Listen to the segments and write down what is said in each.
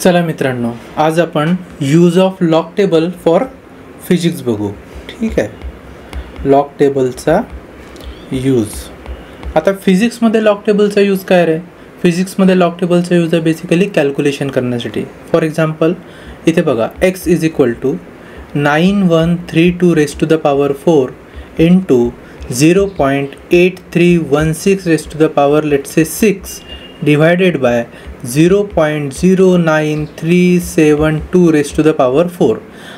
चला मित्रांनो, आज आपण use of log table for physics बघू. ठीक आहे, लॉग टेबलचा यूज. आता फिजिक्समध्ये लॉग टेबलचा यूज काय रे? फिजिक्समध्ये लॉग टेबलचा यूज आहे बेसिकली कॅल्क्युलेशन करण्यासाठी. फॉर एक्झाम्पल इथे बघा, x is equal to 9132 into 0.8316 let's say 6 divided by 0.09372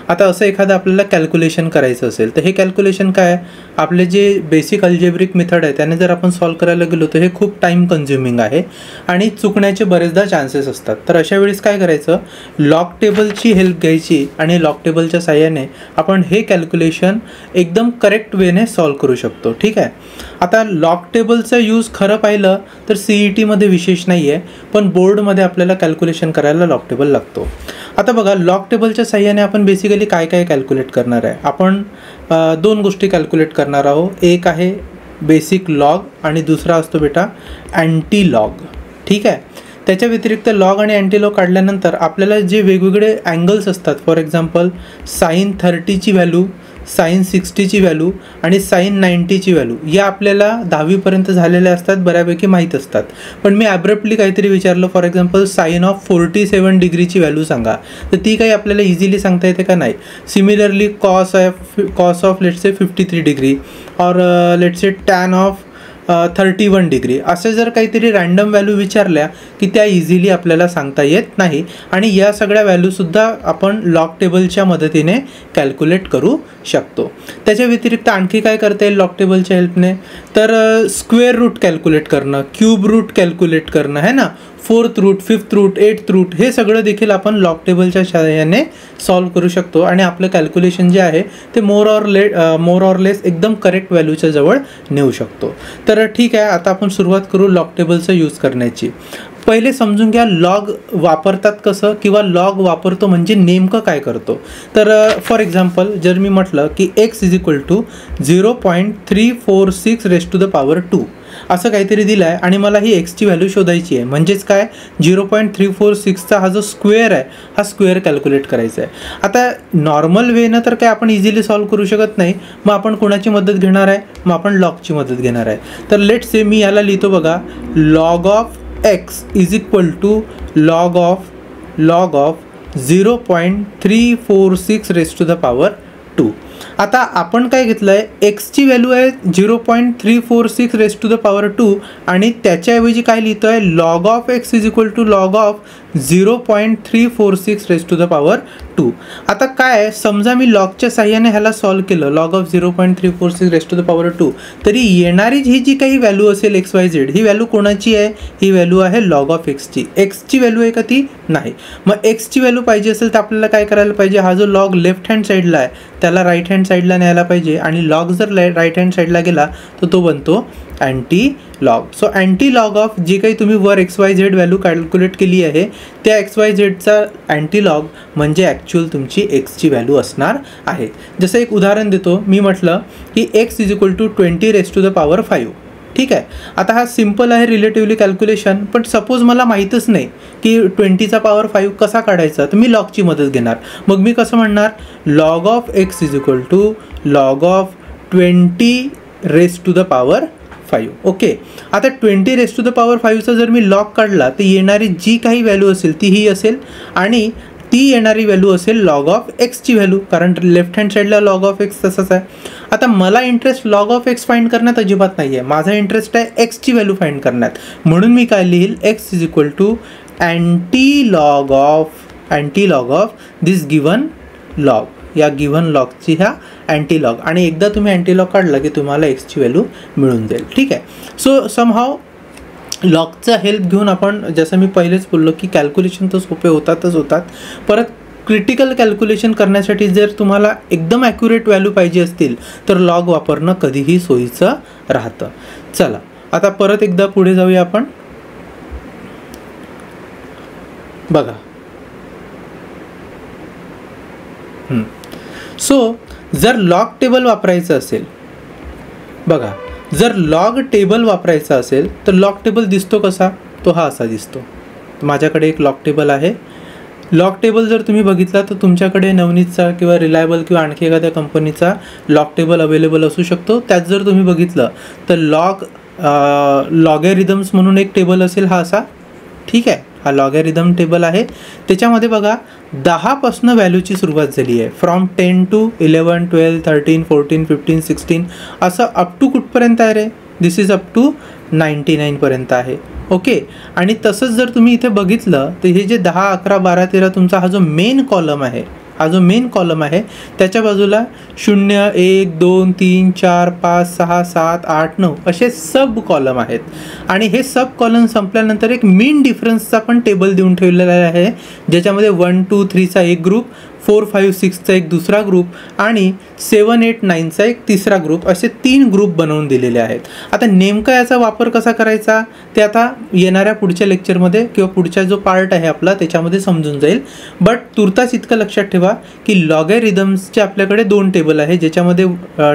आता असं एखादं आपल्याला कॅल्क्युलेशन करायचं असेल तर हे कॅल्क्युलेशन काय आहे, आपले जे बेसिक अल्जेब्रिक मेथड आहे त्याने जर आपण सॉल्व करायला गेलो तर हे खूप टाईम कन्झ्युमिंग आहे आणि चुकण्याचे बरेचदा चान्सेस असतात. तर अशा वेळेस काय करायचं, लॉग टेबलची हेल्प घ्यायची आणि लॉग टेबलच्या साहाय्याने आपण हे कॅल्क्युलेशन एकदम करेक्ट वेने सॉल्व करू शकतो. ठीक आहे, आता लॉग टेबलचा यूज खरं पाहिलं तर CETमध्ये विशेष नाही आहे, पण बोर्डमध्ये आपल्याला कॅल्क्युलेशन करायला लॉग टेबल लागतो. आता बघा, लॉग टेबलच्या साहाय्याने आपण बेसिकली काय काय कॅल्क्युलेट करणार आहे. आपण दोन गोष्टी कॅल्क्युलेट करणार आहोत. एक आहे बेसिक लॉग आणि दुसरा असतो बेटा अँटी लॉग. ठीक आहे, त्याच्या व्यतिरिक्त लॉग आणि अँटी लॉग काढल्यानंतर आपल्याला जे वेगवेगळे अँगल्स असतात, फॉर एक्झाम्पल sin 30ची व्हॅल्यू, sin 60ची व्हॅल्यू आणि sin 90ची व्हॅल्यू या आपल्याला 10वीपर्यंत झालेल्या असतात, बऱ्यापैकी माहीत असतात. पण मी ॲब्रप्टली काहीतरी विचारलं, for example sin of 47 डिग्रीची value सांगा, तर ती काही आपल्याला इझिली सांगता येते का? नाही. Similarly cos of let's say 53 degree और let's say tan of 31 degree असे जर काहीतरी रँडम व्हॅल्यू विचारल्या की त्या इझिली आपल्याला सांगता येत नाही आणि या सगळ्या व्हॅल्यूसुद्धा आपण लॉग टेबलच्या मदतीने कॅल्क्युलेट करू शकतो. त्याच्या व्यतिरिक्त आणखी काय करता येईल लॉग टेबलच्या हेल्पने, तर स्क्वेअर रूट कॅल्क्युलेट करणं, क्यूब रूट कॅल्क्युलेट करणं है ना, 4th route, 5th route, 8th route हे सगळं देखील आपण लॉग टेबलच्या सहाय्याने सॉल्व करू शकतो आणि आपलं कॅल्क्युलेशन जे आहे ते मोर ऑर लेस एकदम करेक्ट व्हॅल्यूच्या जवळ नेऊ शकतो. तर ठीक आहे, आता आपण सुरुवात करू लॉग टेबलचा यूज करण्याची. पहिले समजून घ्या लॉग वापरतात कसं किंवा लॉग वापरतो म्हणजे नेमकं काय करतो. तर फॉर एक्झाम्पल जर मी म्हटलं की x इज इक्वल टू 0.346 असं काहीतरी दिलं आहे आणि मला ही एक्सची व्हॅल्यू शोधायची आहे, म्हणजेच काय 0.346चा हा जो स्क्वेअर आहे हा स्क्वेअर कॅल्क्युलेट करायचा आहे. आता नॉर्मल वेनं तर काय आपण इझिली सॉल्व करू शकत नाही, मग आपण कोणाची मदत घेणार आहे, मग आपण लॉगची मदत घेणार आहे. तर लेट से मी याला लिहितो बघा, log of x is equal to log of 0.346 आता आपण काय घेतलं आहे, एक्सची व्हॅल्यू आहे 0.346 आणि त्याच्याऐवजी काय लिहितो आहे, log of x is equal to log of 0.346 आता काय, समजा मी लॉगच्या साह्याने ह्याला सॉल्व केलं, लॉग ऑफ 0.346 तरी येणारी ही जी काही व्हॅल्यू असेल XYZ ही व्हॅल्यू कोणाची आहे, ही व्हॅल्यू आहे लॉग ऑफ एक्सची. एक्सची व्हॅल्यू आहे का ती? नाही. मग एक्सची व्हॅल्यू पाहिजे असेल तर आपल्याला काय करायला पाहिजे, हा जो लॉग लेफ्ट हँड साईडला आहे त्याला राईट हँड साईडला न्यायला पाहिजे आणि लॉग जर राईट हँड साईडला गेला तर तो बनतो anti log. So anti log of जे काही तुम्ही वर XYZ व्हॅल्यू कॅल्क्युलेट केली आहे त्या XYZचा अँटी लॉग म्हणजे ॲक्च्युअल तुमची एक्सची व्हॅल्यू असणार आहे. जसं एक उदाहरण देतो, मी म्हटलं की x इज इक्वल टू 20⁵. ठीक आहे, आता हा सिम्पल आहे रिलेटिव्हली कॅल्क्युलेशन, पण सपोज मला माहीतच नाही की 20⁵ कसा काढायचा, तर मी लॉगची मदत घेणार. मग मी कसं म्हणणार, log of x is equal to log of 20⁵. Okay, आता 20⁵ जर मी लॉग काढला तर येणारी जी काही व्हॅल्यू असेल ती ही असेल आणि ती येणारी व्हॅल्यू असेल लॉग ऑफ एक्सची व्हॅल्यू, कारण लेफ्ट हँड साईडला लॉग ऑफ एक्स तसंच आहे. आता मला interest log of x find करण्यात अजिबात नाही आहे, माझा इंटरेस्ट आहे एक्सची व्हॅल्यू फाइंड करण्यात. म्हणून मी काय लिहिल, x is equal to anti log of this given log, या गिव्हन लॉगची ह्या अँटी लॉग, आणि एकदा तुम्ही अँटी लॉग काढला की तुम्हाला एक्सची व्हॅल्यू मिळून जाईल. ठीक आहे, सो समहाव लॉगचा हेल्प घेऊन आपण, जसं मी पहिलेच बोललो की कॅल्क्युलेशन तर सोपे होतात, परत क्रिटिकल कॅल्क्युलेशन करण्यासाठी जर तुम्हाला एकदम ॲक्युरेट व्हॅल्यू पाहिजे असतील तर लॉग वापरणं कधीही सोयीचं राहतं. चला आता परत एकदा पुढे जाऊया आपण. बघा, सो जर लॉग टेबल वापरायचं असेल, बघा जर लॉग टेबल वापरायचा असेल तर लॉग टेबल दिसतो कसा, तो हा असा दिसतो. माझ्याकडे एक लॉग टेबल आहे लॉग टेबल जर तुम्ही बघितला तर तुमच्याकडे नवनीतचा किंवा रिलायबल किंवा आणखी एखाद्या कंपनीचा लॉग टेबल अवेलेबल असू शकतो. त्यात जर तुम्ही बघितलं तर लॉगॅरिथम्स म्हणून एक टेबल असेल हा असा, ठीक आहे. हा लॉगॅरिथम टेबल आहे. त्याच्यामध्ये बघा 10 पासून व्हॅल्यूची सुरुवात झाली आहे. फ्रॉम 10 to 11, 12, 13, 14, 15, 16 असं अप टू कुठपर्यंत आहे रे? दिस इज अप टू 99 पर्यंत आहे. ओके. आणि तसंच जर तुम्ही इथे बघितलं तर हे जे 10, 11, 12, 13 तुमचा हा जो मेन कॉलम आहे, त्याच्या बाजूला 0, 1, 2, 3, 4, 5, 6, 7, 8, 9 असे सब कॉलम आहेत. आणि हे सब कॉलम संपल्यानंतर एक मीन डिफरन्सचा पण टेबल देऊन ठेवलेला आहे, ज्याच्यामध्ये 1, 2, 3चा एक ग्रुप, 4, 5, 6चा एक दुसरा ग्रुप आणि 7, 8, 9चा एक तिसरा ग्रुप, असे 3 ग्रुप बनवून दिलेले आहेत. आता नेमका याचा वापर कसा करायचा ते आता येणाऱ्या पुढच्या लेक्चरमध्ये किंवा पुढचा जो पार्ट आहे आपला त्याच्यामध्ये समजून जाईल. बट तुर्तास इतकं लक्षात ठेवा की लॉगॅरिथम्सचे आपल्याकडे 2 टेबल आहे, ज्याच्यामध्ये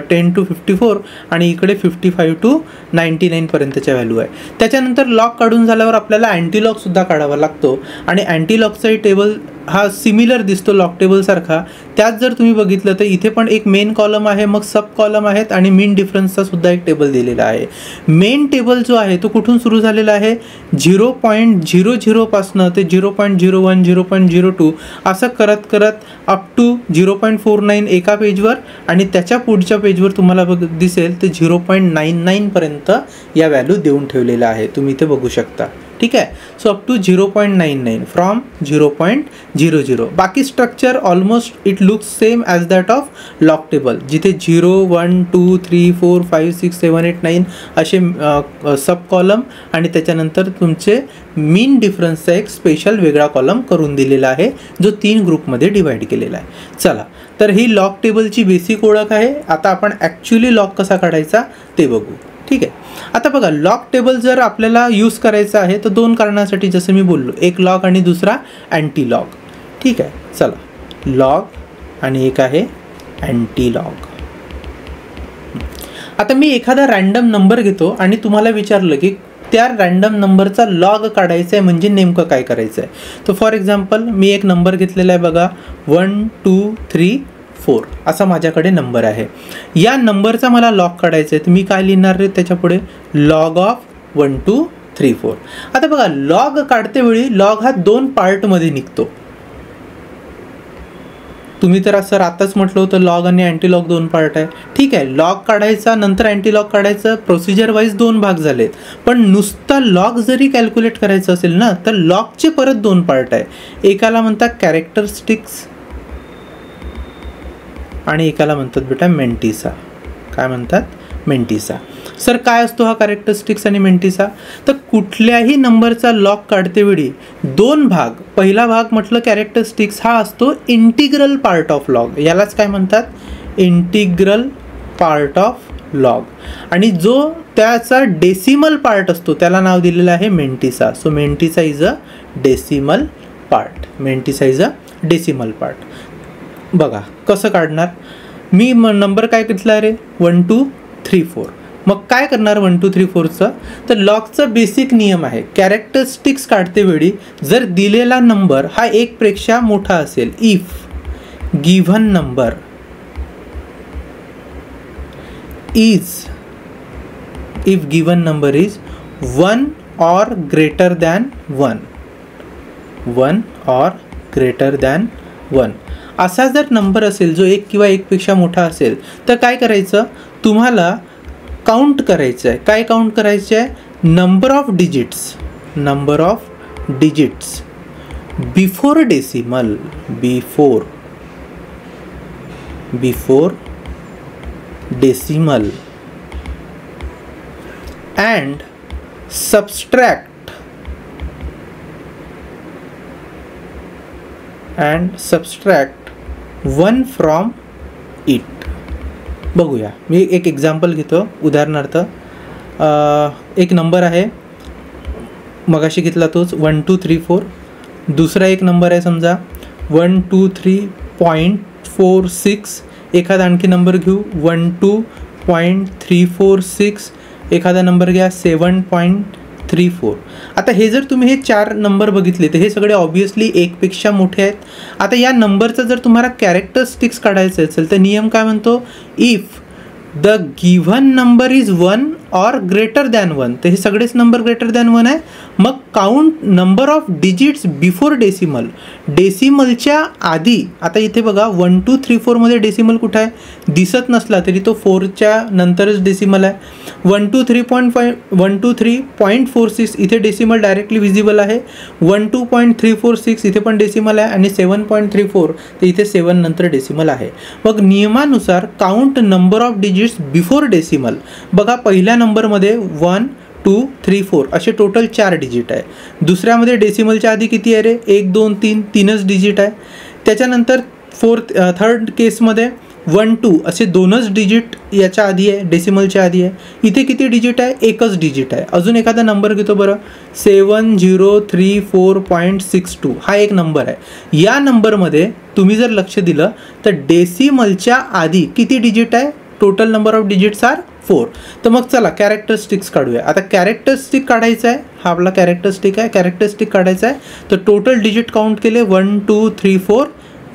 10 to 54 आणि इकडे 55 to 99 पर्यंतच्या व्हॅल्यू आहे. त्याच्यानंतर लॉग काढून झाल्यावर आपल्याला अँटीलॉग सुद्धा काढावा लागतो आणि अँटीलॉगचाही टेबल हा सिमिलर दिसतो लॉग टेबल सारखा. त्यात जर तुम्ही बघितलं तर इथे पण एक मेन कॉलम आहे, मग सब कॉलम आहेत आणि मीन डिफरन्सचा सुद्धा एक टेबल दिलेला आहे. मेन टेबल जो आहे तो कुठून सुरू झालेला आहे? 0.00 पासनं ते 0.01, 0.02 असं करत करत अप टू 0.49 एका पेजवर आणि त्याच्या पुढच्या पेजवर तुम्हाला दिसेल ते 0.99 पर्यंत या व्हॅल्यू देऊन ठेवलेल्या आहे. तुम्ही इथे बघू शकता, ठीक आहे. So up to 0.99 from 0.00. बाकी structure almost it looks same as that of log table, जिथे 0, 1, 2, 3, 4, 5, 6, 7, 8, 9 असे सब कॉलम आणि त्याच्यानंतर तुमचे मीन डिफरन्सचा एक स्पेशल वेगळा कॉलम करून दिलेला आहे, जो 3 ग्रुपमध्ये डिवाइड केलेला आहे. चला, तर ही लॉग टेबलची बेसिक ओळख आहे. आता आपण ॲक्च्युली लॉग कसा काढायचा ते बघू, ठीक आहे. आता बघा, लॉग टेबल जर आपल्याला यूज करायचं आहे तर 2 कारणासाठी, जसं मी बोललो, एक लॉग आणि दुसरा अँटी लॉग, ठीक आहे. चला, लॉग आणि एक आहे अँटी लॉग. आता मी एखादा रँडम नंबर घेतो आणि तुम्हाला विचारलं की त्या रँडम नंबरचा लॉग काढायचा आहे म्हणजे नेमकं काय करायचं आहे. तर फॉर एक्झाम्पल मी एक नंबर घेतलेला आहे बघा, 1, 2, 3, 4 असा माझ्याकडे नंबर आहे. या नंबरचा मला लॉग काढायचा आहे, तर मी काय लिहिणार रे त्याच्यापुढे? Log of 1, 2, 3, 4. आता बघा, लॉग काढते वेळी लॉग हा 2 पार्टमध्ये निघतो. तुम्ही तर सर आताच म्हटलं होतं लॉग आणि अँटीलॉग 2 पार्ट आहे. ठीक आहे, लॉग काढायचा नंतर अँटीलॉग काढायचं, प्रोसिजर वाईज 2 भाग झालेत. पण नुसता लॉग जरी कॅल्क्युलेट करायचं असेल ना तर लॉगचे परत 2 पार्ट आहे. एकाला म्हणतात कॅरेक्टरिस्टिक्स आणि एकाला म्हणतात बेटा मेंटिसा. काय म्हणतात? मेंटिसा. सर काय असतो हा कॅरेक्टरिस्टिक्स आणि मेंटिसा? तर कुठल्याही नंबरचा लॉग काढते वेळी 2 भाग. पहिला भाग म्हटलं कॅरेक्टरिस्टिक्स, हा असतो इंटिग्रल पार्ट ऑफ लॉग. यालाच काय म्हणतात? Integral part of log. आणि जो त्याचा डेसिमल पार्ट असतो त्याला नाव दिलेलं आहे mantissa. So mantissa is a decimal part. Mantissa is a decimal part. बघा कसं काढणार. मी नंबर काय घेतला रे? 1, 2, 3, 4. मग काय करणार 1, 2, 3, 4चं? तर लॉगचा बेसिक नियम आहे, कॅरेक्टरिस्टिक्स काढते वेळी जर दिलेला नंबर हा 1 पेक्षा मोठा असेल, if given number is 1 or greater than 1 असा जर नंबर असेल जो 1 किंवा 1 पेक्षा मोठा असेल तर काय करायचं? तुम्हाला काउंट करायचं आहे. काय काउंट करायचं आहे? Number of digits before decimal. Before decimal and subtract 1 from it. बघूया, मी एक एक्झाम्पल घेतो. उदाहरणार्थ एक नंबर आहे, मगाशी घेतला तोच 1, 2, 3, 4. दुसरा एक नंबर आहे समजा 1, 2, 3.46. एखादा आणखी नंबर घेऊ 1, 2.346. एखादा नंबर घ्या 7. 4 आता हे जर तुम्ही हे 4 नंबर बघितले तर हे सगळे ऑब्वियसली 1 पेक्षा मोठे आहेत. आता या नंबरचा जर तुम्हाला कॅरेक्टरिस्टिक्स काढायचं असेल तर नियम काय म्हणतो, if the given number is 1 or greater than 1, तर हे सगळेच नंबर ग्रेटर दॅन 1 आहे. मग count number of digits before decimal, डेसिमलच्या आधी. आता इथे बघा 1 2 3 4 मध्ये डेसिमल कुठं आहे, दिसत नसला तरी तो 4च्या नंतरच डेसिमल आहे. 1 2 3.46 इथे डेसिमल डायरेक्टली विजिबल आहे. 12.346 इथे पण डेसिमल आहे आणि 7.34 तर इथे 7 नंतर डेसिमल आहे. मग नियमानुसार count number of digits before decimal. बघा पहिल्या नंबरमध्ये 1 2 3 4 असे टोटल 4 डिजिट आहे. दुसऱ्यामध्ये डेसिमलच्या आधी किती आहे रे, 1 2 3 3च डिजिट आहे. त्याच्यानंतर थर्ड केसमध्ये 1 2 असे 2च डिजिट याच्या आधी आहे, डेसिमलच्या आधी आहे. इथे किती डिजिट आहे, 1च डिजिट आहे. अजून एखादा नंबर घेतो बरं, 7034.62 हा एक नंबर आहे. या नंबरमध्ये तुम्ही जर लक्ष दिलं तर डेसिमलच्या आधी किती डिजिट आहे, total number of digits are 4. तर मग चला कॅरेक्टरिस्टिक्स काढूया. आता कॅरेक्टरिस्टिक काढायचं आहे, हा आपला कॅरेक्टरिस्टिक आहे. कॅरेक्टरिस्टिक काढायचं आहे तर टोटल डिजिट काउंट केले 1 2 3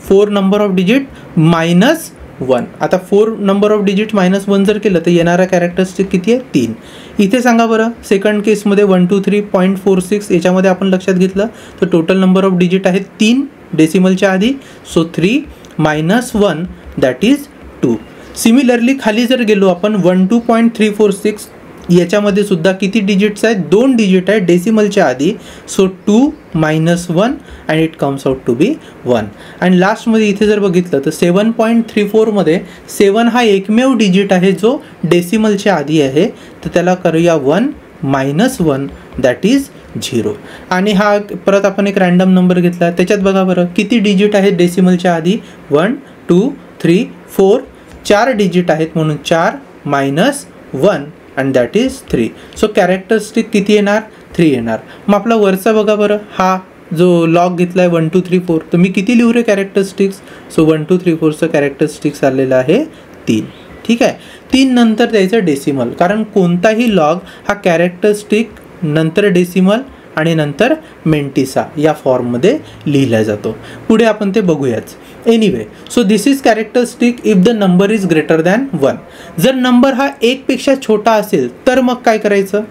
4 नंबर ऑफ डिजिट मायनस 1. आता 4 नंबर ऑफ डिजिट मायनस 1 जर केलं तर येणारा कॅरेक्टरिस्टिक किती आहे, 3. इथे सांगा बरं सेकंड केसमध्ये 123.46 याच्यामध्ये आपण लक्षात घेतलं तर टोटल नंबर ऑफ डिजिट आहेत 3 डेसिमलच्या आधी. So 3 minus 1 that is 2. Similarly खाली जर गेलो आपण 12.346 याच्यामध्ये सुद्धा किती डिजिट्स आहेत, 2 डिजिट आहे डेसिमलच्या आधी. So 2 minus 1 and it comes out to be 1. आणि लास्टमध्ये इथे जर बघितलं तर 7.34 मध्ये 7 हा एकमेव डिजिट आहे जो डेसिमलच्या आधी आहे. तर त्याला करूया 1 मायनस 1 दॅट इज 0. आणि हा परत आपण एक रँडम नंबर घेतला, त्याच्यात बघा बरं किती डिजिट आहेत डेसिमलच्या आधी, 1 2 3 4 4 डिजिट आहेत म्हणून 4 minus 1 and that is 3. So characteristic किती येणार, 3 येणार. मग आपला वरचा बघा बरं, हा जो लॉग घेतला आहे 1 2 3 4, तर मी किती लिहू रे कॅरेक्टरिस्टिक्स. सो 1 2 3 4चं कॅरेक्टरिस्टिक्स आलेलं आहे 3. ठीक आहे, 3 नंतर द्यायचं डेसिमल, कारण कोणताही लॉग हा कॅरेक्टरिस्टिक नंतर डेसिमल आणि नंतर मेंटिसा या फॉर्ममध्ये लिहिला जातो. पुढे आपण ते बघूयाच. Anyway, so this is characteristic if the number is greater than 1. जर नंबर हा 1 पेक्षा छोटा असेल तर मग काय करायचं.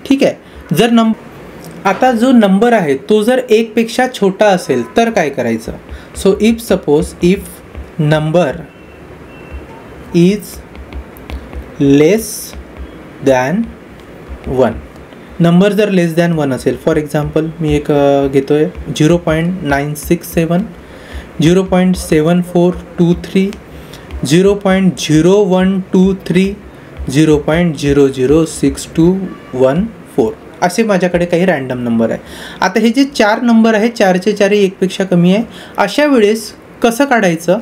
ठीक आहे, जर आता जो नंबर आहे तो जर 1 पेक्षा छोटा असेल तर काय करायचं. So if suppose if number is less than 1, number जर लेस दॅन 1 असेल, फॉर एक्झाम्पल मी एक घेतोय 0.967 0.7423 0.0123 0.006214 असे माझ्याकडे काही रँडम नंबर आहे. आता हे जे 4 नंबर आहे 4चे 4 1 पेक्षा कमी आहे. अशा वेळेस कसं काढायचं,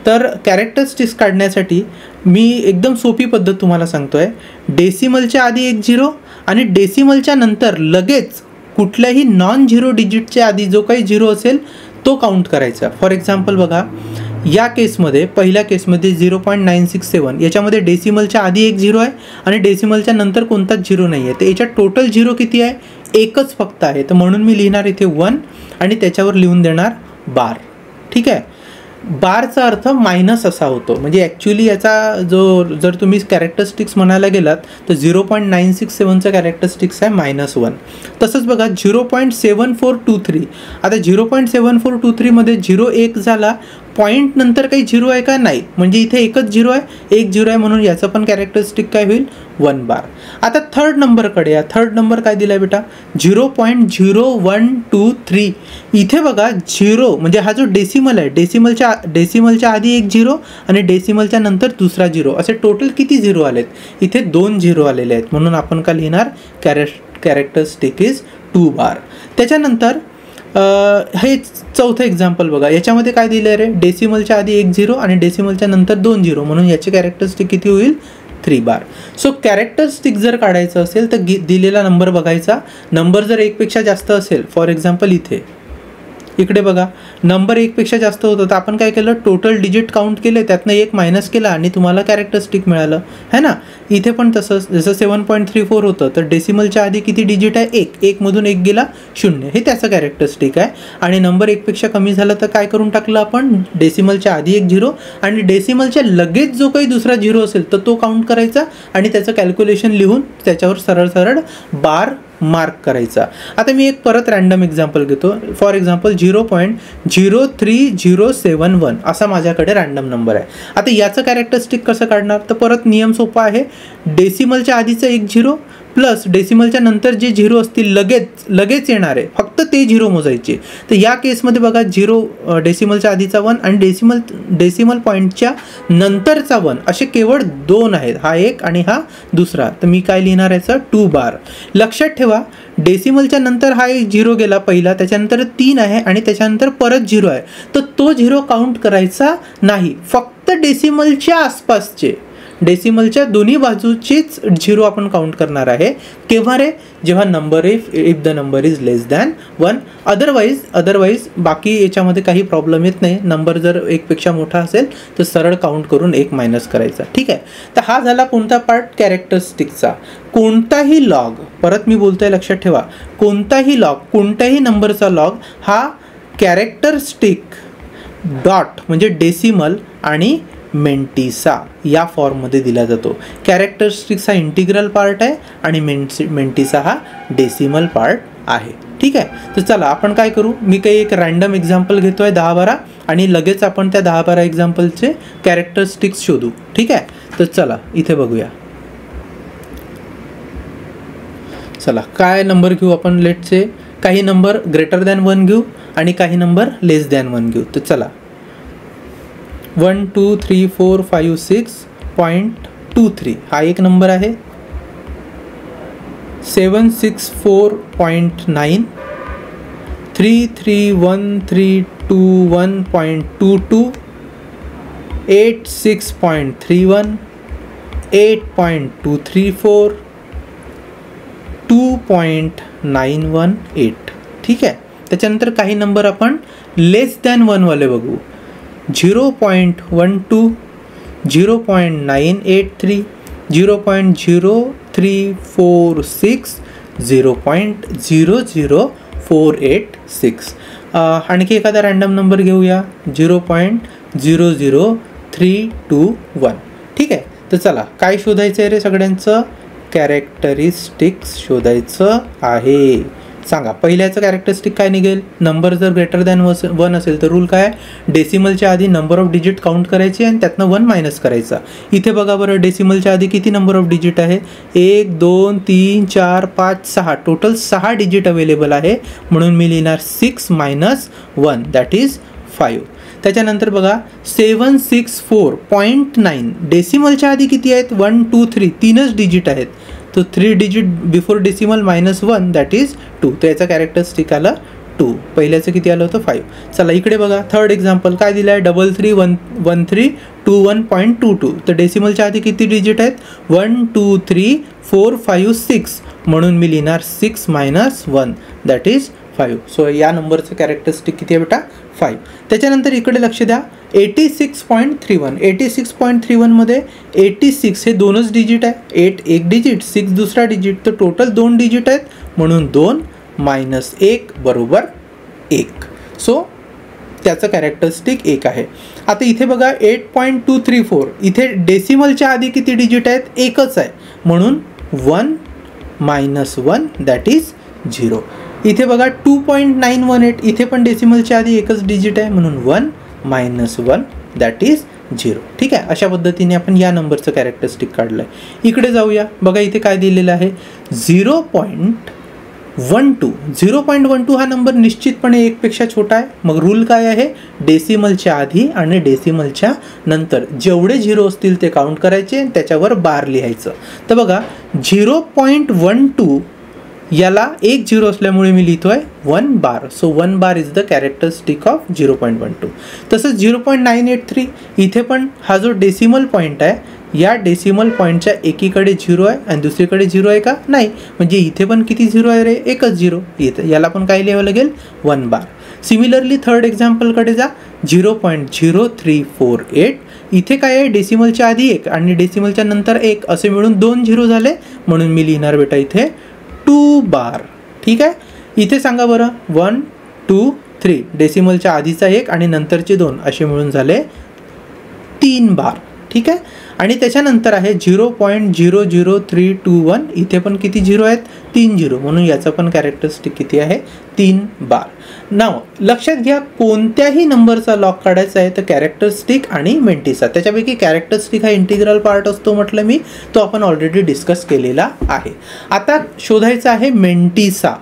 तर कॅरेक्टरिस्टिक्स काढण्यासाठी मी एकदम सोपी पद्धत तुम्हाला सांगतो आहे. डेसिमलच्या आधी एक 0 आणि डेसिमलच्या नंतर लगेच कुठल्याही नॉन झिरो डिजिटच्या आधी जो काही 0 असेल तो काउंट करायचा. फॉर एक्झाम्पल बघा या केसमध्ये, पहिल्या केसमध्ये 0.967 याच्यामध्ये डेसिमलच्या आधी एक 0 आहे आणि डेसिमलच्या नंतर कोणताच 0 नाही आहे. तर याच्यात टोटल 0 किती आहे, एकच फक्त आहे. तर म्हणून मी लिहिणार इथे 1 आणि त्याच्यावर लिहून देणार बार. ठीक आहे, बारचा अर्थ मायनस असा होतो, म्हणजे ॲक्च्युली याचा जो जर तुम्ही कॅरेक्टरिस्टिक्स म्हणायला गेलात तर 0.967चं कॅरेक्टरिस्टिक्स आहे -1. तसंच बघा 0.7423, आता 0.7423 मध्ये 0 1 झाला, पॉईंट नंतर काही 0 आहे का, नाही, म्हणजे इथे एकच 0 आहे, एक 0 आहे, म्हणून याचं पण कॅरेक्टरिस्टिक काय होईल 1 बार. आता थर्ड नंबरकडे या. थर्ड नंबर काय दिला आहे बेटा, 0.0123. इथे बघा 0 म्हणजे हा जो डेसिमल आहे, डेसिमलच्या आधी एक 0 आणि डेसिमलच्या नंतर दुसरा 0, असे टोटल किती 0 आलेत, इथे 2 0 आलेले आहेत. म्हणून आपण काय लिहिणार, कॅरेक्टरिस्टिक इज 2 बार. त्याच्यानंतर हे चौथं एक्झाम्पल बघा, याच्यामध्ये काय दिलं आहे रे, डेसिमलच्या आधी एक 0 आणि डेसिमलच्या नंतर 2 0, म्हणून याची कॅरेक्टरिस्टिक किती होईल 3 बार. सो कॅरेक्टरिस्टिक जर काढायचं असेल तर दिलेला नंबर बघायचा. नंबर जर 1 पेक्षा जास्त असेल, फॉर एक्झाम्पल इथे इकडे बघा नंबर 1 पेक्षा जास्त होतं तर आपण काय केलं, टोटल डिजिट काउंट केले, त्यातनं 1 मायनस केला आणि तुम्हाला कॅरेक्टरिस्टिक मिळालं है ना. इथे पण तसंच, जसं 7.34 होतं तर डेसिमलच्या आधी किती डिजिट आहे, 1, 1 मधून 1 गेला 0, हे त्याचं कॅरेक्टरिस्टिक आहे. आणि नंबर 1 पेक्षा कमी झालं तर काय करून टाकलं आपण, डेसिमलच्या आधी एक 0 आणि डेसिमलच्या लगेच जो काही दुसरा 0 असेल तर तो काउंट करायचा आणि त्याचं कॅल्क्युलेशन लिहून त्याच्यावर सरळ सरळ बार मार्क करायचा. आता मी एक परत रॅन्डम एक्झाम्पल घेतो. फॉर एक्झाम्पल 0.03071 असा माझ्याकडे रॅन्डम नंबर आहे. आता याचं कॅरेक्टरिस्टिक कसं काढणार, तर परत नियम सोपा आहे. डेसिमलच्या आधीचं एक 0 प्लस डेसिमलच्या नंतर जे 0 असतील लगेच येणार आहे फक्त ते 0 मोजायचे. तर या केसमध्ये बघा 0 डेसिमलच्या आधीचा 1 आणि डेसिमल पॉईंटच्या नंतरचा 1 असे केवळ 2 आहेत, हा एक आणि हा दुसरा. तर मी काय लिहिणार याचं 2 बार. लक्षात ठेवा डेसिमलच्या नंतर हा एक 0 गेला पहिला, त्याच्यानंतर 3 आहे आणि त्याच्यानंतर परत 0 आहे, तर तो 0 काउंट करायचा नाही, फक्त डेसिमलच्या आसपासचे, डेसिमलच्या दोन्ही बाजूचेच 0 आपण काउंट करणार आहे. केव्हा रे, जेव्हा number if the number is less than 1. Otherwise बाकी याच्यामध्ये काही प्रॉब्लेम येत नाही. नंबर जर 1 पेक्षा मोठा असेल तर सरळ काउंट करून 1 मायनस करायचा. ठीक आहे. तर हा झाला कोणता पार्ट, कॅरेक्टरिस्टिकचा. कोणताही लॉग, परत मी बोलतोय लक्षात ठेवा, कोणताही लॉग, कोणत्याही नंबरचा लॉग हा कॅरेक्टरिस्टिक डॉट म्हणजे डेसिमल आणि मेंटिसा या फॉर्ममध्ये दिला जातो. कॅरेक्टरिस्टिक्स हा इंटिग्रल पार्ट आहे आणि मेंटिसा हा डेसिमल पार्ट आहे. ठीक आहे. तर चला आपण काय करू, मी काही एक रॅन्डम एक्झाम्पल घेतोय 10-12 आणि लगेच आपण त्या 10-12 एक्झाम्पलचे कॅरेक्टरिस्टिक्स शोधू. ठीक आहे. तर चला इथे बघूया. चला काय नंबर घेऊ आपण, लेटचे काही नंबर ग्रेटर दॅन 1 घेऊ आणि काही नंबर लेस दॅन 1 घेऊ. तर चला 1 2 3 4 5 6.23 हा एक नंबर आहे. 764.9, 33132.22, 86.31, 8.234, 2.918. ठीक आहे. त्याच्यानंतर काही नंबर आपण लेस दॅन 1 वाले बघू. 0.12, 0.983, 0.0346, 0.00486. आणखी एखादा रॅन्डम नंबर घेऊया 0.00321. ठीक आहे. तर चला काय शोधायचं आहे रे सगळ्यांचं, कॅरेक्टरिस्टिक्स शोधायचं आहे. सांगा पहिल्याचं कॅरेक्टरिस्टिक काय निघेल, नंबर जर ग्रेटर दॅन 1 असेल तर रूल काय, डेसिमलच्या आधी नंबर ऑफ डिजिट काउंट करायचे आणि त्यातनं 1 मायनस करायचा. इथे बघा बरं डेसिमलच्या आधी किती नंबर ऑफ डिजिट आहे, 1 2 3 4 5 6, टोटल 6 डिजिट अवेलेबल आहे, म्हणून मी लिहिणार 6 मायनस 1 दॅट इज 5. त्याच्यानंतर बघा 764.9, डेसिमलच्या आधी किती आहेत, 1 2 3, 3च डिजिट आहेत, तो 3 digit before decimal minus 1 that is 2. तर याचा कॅरेक्टरिस्टिक आला 2. पहिल्याचं किती आलं होतं 5. चला इकडे बघा थर्ड एक्झाम्पल काय दिलं आहे, 331321.22. तर डेसिमलच्या आधी किती डिजिट आहेत, 1 2 3 4 5 6, म्हणून मी लिहिणार 6 मायनस 1 दॅट इज 5. सो या नंबरचं कॅरेक्टरिस्टिक किती आहे बेटा, 5. त्याच्यानंतर इकडे लक्ष द्या 86.31. 86.31 मध्ये 86 हे 2च डिजिट आहे, 8 एक डिजिट, 6 दुसरा डिजिट, तर टोटल 2 डिजिट आहेत, म्हणून 2 मायनस 1 बरोबर 1. सो त्याचं कॅरेक्टरिस्टिक 1 आहे. आता इथे बघा 8.234, इथे डेसिमलच्या आधी किती डिजिट आहेत, एकच आहे, म्हणून 1 मायनस 1 दॅट इज 0. इथे बघा 2.918, इथे पण डेसिमलच्या आधी एकच डिजिट आहे, म्हणून 1 मायनस 1 दॅट इज 0. ठीक आहे. अशा पद्धतीने आपण या नंबरचं कॅरेक्टरिस्टिक काढलं आहे. इकडे जाऊया बघा इथे काय दिलेलं आहे, 0.12. 0.12 हा नंबर निश्चितपणे 1 पेक्षा छोटा आहे. मग रूल काय आहे, डेसिमलच्या आधी आणि डेसिमलच्या नंतर जेवढे 0 असतील ते काउंट करायचे, त्याच्यावर बार लिहायचं. तर बघा 0.12 याला एक 0 असल्यामुळे मी लिहितोय 1 bar. So 1 bar is the characteristic of 0.12. तसंच 0.983 इथे पण हा जो डेसिमल पॉईंट आहे या डेसिमल पॉईंटच्या एकीकडे 0 आहे आणि दुसरीकडे 0 आहे का? नाही. म्हणजे इथे पण किती 0 आहे रे? एकच 0. इथे याला पण काय लिहावं लागेल? 1 बार. सिमिलरली थर्ड एक्झाम्पलकडे जा. 0.0348. इथे काय आहे? डेसिमलच्या आधी 1 आणि डेसिमलच्या नंतर 1 असे मिळून 2 0 झाले, म्हणून मी लिहिणार बेटा इथे 2 बार. ठीक आहे. इथे सांगा बरं. 1 2 3 डेसिमलच्या आधीचा 1 आणि नंतरचे 2 असे मिळून झाले 3 बार. ठीक आहे. आणि त्याच्यानंतर आहे 0.00321. इथे पण किती 0 आहेत? 3 0, म्हणून याचं पण कॅरेक्टरिस्टिक किती आहे? 3 बार. नाव लक्षात घ्या, कोणत्याही नंबरचा लॉग काढायचा आहे तर कॅरेक्टरिस्टिक आणि मेंटिसा. त्याच्यापैकी कॅरेक्टरिस्टिक हा इंटिग्रल पार्ट असतो म्हटलं मी, तो आपण ऑलरेडी डिस्कस केलेला आहे. आता शोधायचा आहे मेंटिसा.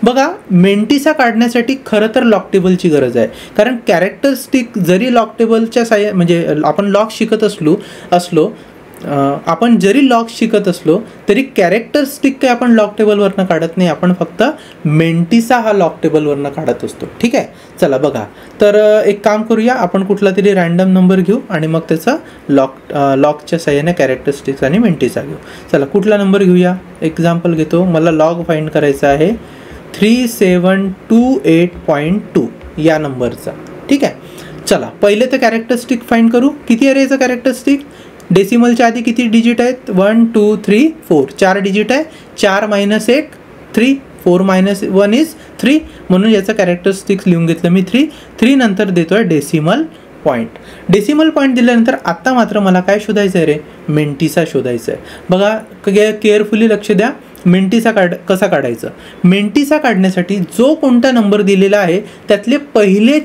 बघा, मेंटिसा काढण्यासाठी खरं तर लॉग टेबलची गरज आहे, कारण कॅरेक्टरिस्टिक जरी लॉग टेबलच्या म्हणजे आपण लॉग शिकत असलो तरी कॅरेक्टरिस्टिक काही आपण लॉग टेबलवरनं काढत नाही, आपण फक्त मेंटिसा हा लॉग टेबलवरनं काढत असतो. ठीक आहे. चला बघा, तर एक काम करूया, आपण कुठला तरी रँडम नंबर घेऊ आणि मग त्याचा लॉगच्या साह्याने कॅरेक्टरिस्टिक्स आणि मेंटिसा घेऊ. चला कुठला नंबर घेऊया? एक्झाम्पल घेतो. मला लॉग फाइंड करायचा आहे 3728.2 या नंबरचा. ठीक आहे. चला पहिले तर कॅरेक्टरिस्टिक फाइंड करू. किती आहे रे याचं कॅरेक्टरिस्टिक? डेसिमलच्या आधी किती डिजिट आहेत? 1 2 3 4. 4 डिजिट आहे. 4 - 1 3. 4 - 1 इज 3, म्हणून याचं कॅरेक्टरिस्टिक्स लिहून घेतलं मी 3. 3 नंतर देतोय डेसिमल पॉईंट. डेसिमल पॉईंट दिल्यानंतर आता मात्र मला काय शोधायचं आहे रे? मेंटिसा शोधायचं आहे. बघा केअरफुली लक्ष द्या. मेंटिसा कसा काढायचं? मेंटिसा काढण्यासाठी जो कोणता नंबर दिलेला आहे त्यातले पहिले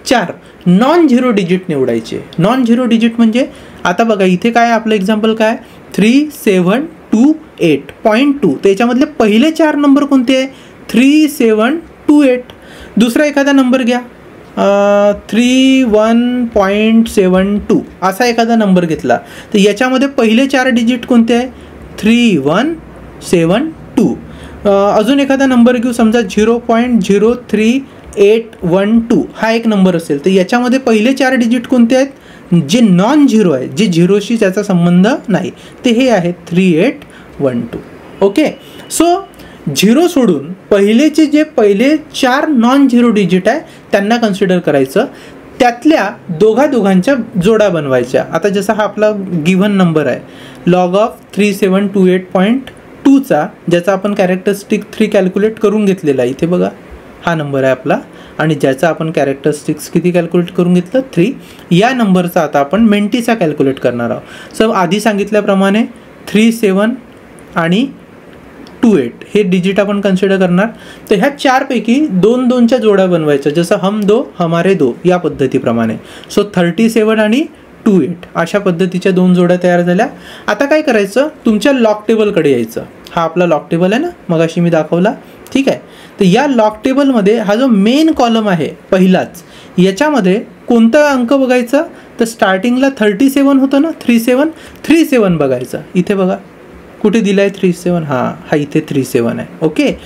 चार नॉन झिरो डिजिट निवडायचे. नॉन झिरो डिजिट म्हणजे आता बघा इथे काय आपलं एक्झाम्पल काय? 3728.2. त्याच्यामधले पहिले 4 नंबर कोणते आहे? 3728. दुसरा एखादा नंबर घ्या, 31.72 असा एखादा नंबर घेतला तर याच्यामध्ये पहिले 4 डिजिट कोणते आहे? 3172. अजून एखादा नंबर घेऊ, समजा 0.03812 हा एक नंबर असेल तर याच्यामध्ये पहिले 4 डिजिट कोणते आहेत? जे नॉन झिरो आहे, जे झिरोशी त्याचा संबंध नाही, ते हे आहेत 3812. ओके. सो झिरो सोडून पहिलेचे जे पहिले 4 नॉन झिरो डिजिट आहे त्यांना कन्सिडर करायचं, त्यातल्या दोघांच्या जोडा बनवायच्या. आता जसा हा आपला गिव्हन नंबर आहे लॉग ऑफ 3728.2चा, ज्याचा आपण कॅरेक्टरिस्टिक 3 कॅल्क्युलेट करून घेतलेला आहे. इथे बघा हा नंबर आहे आपला, आणि ज्याचा आपण कॅरेक्टरिस्टिक्स किती कॅल्क्युलेट करून घेतलं? 3. या नंबरचा आता आपण मेंटिसा कॅल्क्युलेट करणार आहोत. सो आधी सांगितल्याप्रमाणे 37 आणि 28 हे डिजिट आपण कन्सिडर करणार. तर ह्या 4 पैकी 2-2च्या जोड्या बनवायच्या, जसं हम दो हमारे दो या पद्धतीप्रमाणे. सो 37 आणि 28 अशा पद्धतीच्या 2 जोड्या तयार झाल्या. आता काय करायचं? तुमच्या लॉग टेबलकडे यायचं. हा आपला लॉग टेबल आहे ना, मगाशी मी दाखवला. ठीक आहे. तर या लॉग टेबलमध्ये हा जो मेन कॉलम आहे पहिलाच, याच्यामध्ये कोणता अंक बघायचा? तर स्टार्टिंगला 37 होतं ना, 37 बघायचं. इथे बघा कुठे दिला आहे 37? हा इथे 37 आहे. ओके.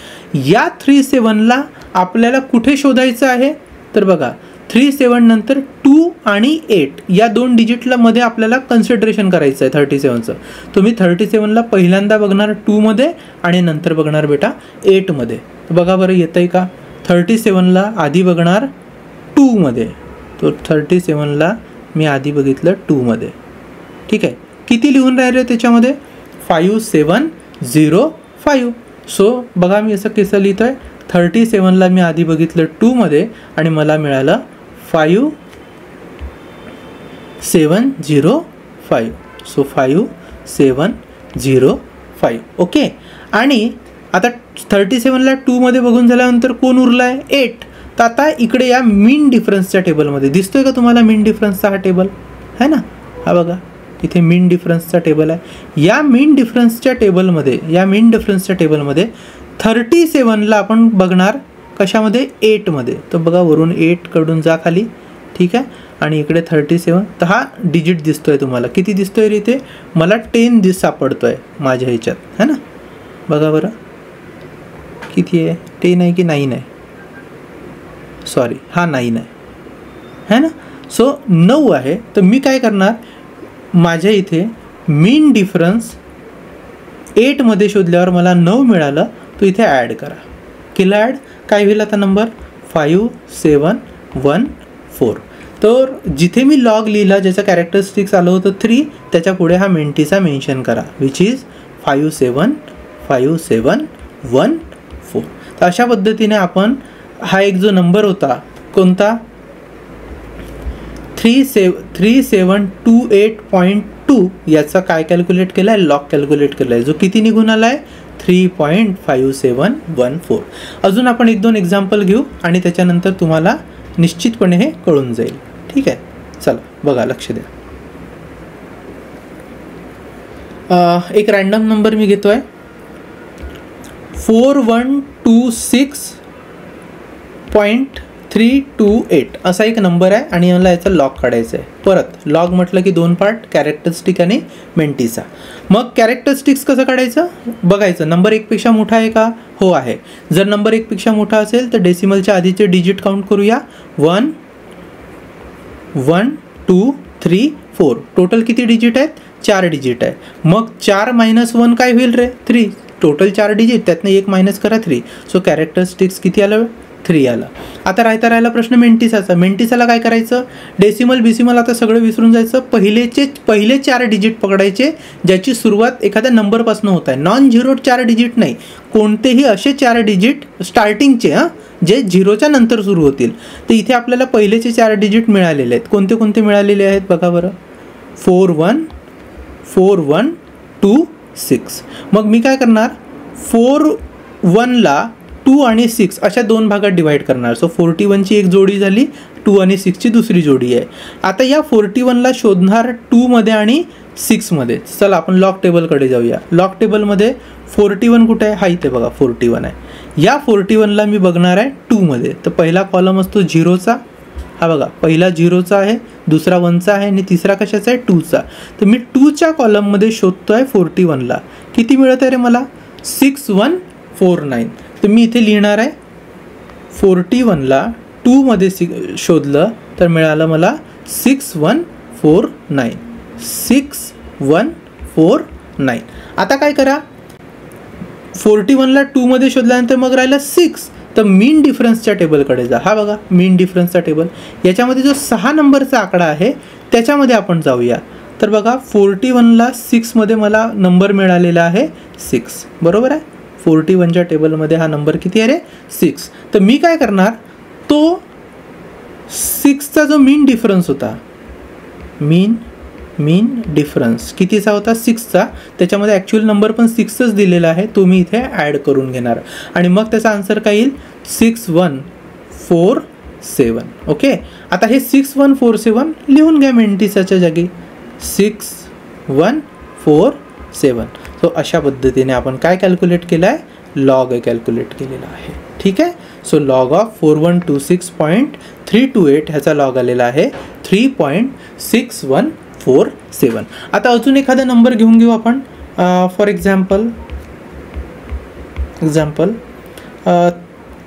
या 37ला आपल्याला कुठे शोधायचं आहे? तर बघा 37 नंतर 2 आणि 8 या 2 डिजिटला मध्ये आपल्याला कन्सिडरेशन करायचं आहे 37चं. तुम्ही 37ला पहिल्यांदा बघणार 2 मध्ये आणि नंतर बघणार बेटा 8 मध्ये. बघा बरं येतंय का? 37ला आधी बघणार 2 मध्ये, तो 37ला मी आधी बघितलं 2 मध्ये. ठीक आहे. किती लिहून राहिले त्याच्यामध्ये? 5705. सो बघा मी असं कसं लिहितोय, 37ला मी आधी बघितलं 2 मध्ये आणि मला मिळालं 5705. सो 5705. ओके. आणि आता 37ला 2 मध्ये बघून झाल्यानंतर कोण उरला आहे? 8. तर आता इकडे या मीन डिफरन्सच्या टेबलमध्ये दिसतोय का तुम्हाला मीन डिफरन्सचा हा टेबल आहे ना? हा बघा इथे मीन डिफरन्सचा टेबल आहे. या मीन डिफरन्सच्या टेबलमध्ये 37ला आपण बघणार कशामध्ये? 8 मध्ये. तर बघा वरून 8 कडून जा खाली. ठीक आहे. आणि इकडे 37. तर हा डिजिट दिसतोय तुम्हाला. किती दिसतोय रे इथे? मला 10 सापडतोय माझ्या ह्याच्यात, है ना? बघा बरं किती आहे? 10 आहे की 9 आहे? सॉरी, हा 9 आहे, है ना? सो 9 आहे. तर मी काय करणार? माझ्या इथे मीन डिफरन्स 8 मध्ये शोधल्यावर मला 9 मिळालं, तो इथे ॲड करा. केलं ॲड, काय होईल आता नंबर 5714. तर जिथे मी लॉग लिहिला ज्याचा कॅरेक्टरिस्टिक्स आलं होतं 3, त्याच्या पुढे हा मेंटीचा मेन्शन करा, विच इज 575714. तर अशा पद्धतीने आपण हा एक जो नंबर होता कोणता 3728.2 याचा काय कॅल्क्युलेट केला आहे, लॉग कॅल्क्युलेट केला आहे, जो किती निघून आला आहे 3.5714. अजून आपण 1-2 एक्झाम्पल घेऊ आणि त्याच्यानंतर तुम्हाला निश्चितपणे हे कळून जाईल. ठीक आहे, चला बघा, लक्ष द्या. एक रँडम नंबर मी घेतो आहे 4126.328 असा एक नंबर आहे आणि मला याचा लॉग काढायचा आहे. परत लॉग म्हटलं की 2 पार्ट, कॅरेक्टरिस्टिक आणि मेंटीचा. मग कॅरेक्टरिस्टिक्स कसं काढायचं बघायचं. नंबर 1 पेक्षा मोठा आहे का, हो आहे. जर नंबर 1 पेक्षा मोठा असेल तर डेसिमलच्या आधीचे डिजिट काउंट करूया. 1 1 2 3 4. टोटल किती डिजिट आहेत, 4 डिजिट आहे. मग 4 - 1 काय होईल रे, 3. टोटल 4 डिजिट, त्यातनं 1 मायनस करा 3. सो कॅरेक्टरिस्टिक्स किती आलं, 3 आलं. आता राहिला प्रश्न मेंटीसाचा. मेंटीसाला काय करायचं, डेसिमल बिसिमल आता सगळं विसरून जायचं. पहिले 4 डिजिट पकडायचे ज्याची सुरुवात एखाद्या नंबरपासून होत आहे. नॉन झिरो 4 डिजिट नाही, कोणतेही असे 4 डिजिट स्टार्टिंगचे जे झिरोच्या नंतर सुरू होतील. तर इथे आपल्याला पहिलेचे 4 डिजिट मिळालेले आहेत. कोणते कोणते मिळालेले आहेत बघा बरं. 414126. मग मी काय करणार, 41ला 2 आणि 6 अशा 2 भागात डिवाईड करणार. सो 41ची एक जोडी झाली, 2 आणि 6ची दुसरी जोडी आहे. आता या 41ला शोधणार 2 मध्ये आणि 6 मध्ये. चला आपण लॉग टेबलकडे जाऊया. लॉग टेबलमध्ये 41 कुठे आहे, हा इथे बघा 41 आहे. या 41ला मी बघणार आहे 2 मध्ये. तर पहिला कॉलम असतो 0चा, हा बघा पहिला 0चा आहे, दुसरा 1चा आहे आणि तिसरा कशाचा आहे 2चा. तर मी 2च्या कॉलममध्ये शोधतो आहे 41ला. किती मिळत आहे रे मला, 6149. तर मी इथे लिहिणार आहे 41ला 2 मध्ये शोधलं तर मिळालं मला 6149. 6149. आता काय करा, 41ला 2 मध्ये शोधल्यानंतर मग राहिलं 6. तर मीन डिफरन्सच्या टेबलकडे जा. हा बघा मीन डिफरन्सचा टेबल. याच्यामध्ये जो 6 नंबरचा आकडा आहे त्याच्यामध्ये आपण जाऊया. तर बघा 41ला 6 मध्ये मला नंबर मिळालेला आहे 6, बरोबर आहे. 41च्या टेबलमध्ये हा नंबर किती आहे रे, 6. तर मी काय करणार, तो 6चा जो मीन डिफरन्स होता, मीन डिफरन्स कितीचा होता, 6चा. त्याच्यामध्ये ॲक्च्युअल नंबर पण 6च दिलेला आहे, तो मी इथे ॲड करून घेणार आणि मग त्याचा आन्सर काय येईल 6147. ओके. आता हे 6147 लिहून घ्या मेंटीसाच्या जागी, 6147. सो अशा पद्धतीने आपण काय कॅल्क्युलेट केलं आहे, लॉग कॅल्क्युलेट केलेला आहे. ठीक आहे. सो लॉग ऑफ 4126.328 ह्याचा लॉग आलेला आहे 3.6147. आता अजून एखादा नंबर घेऊन घेऊ आपण. फॉर एक्झाम्पल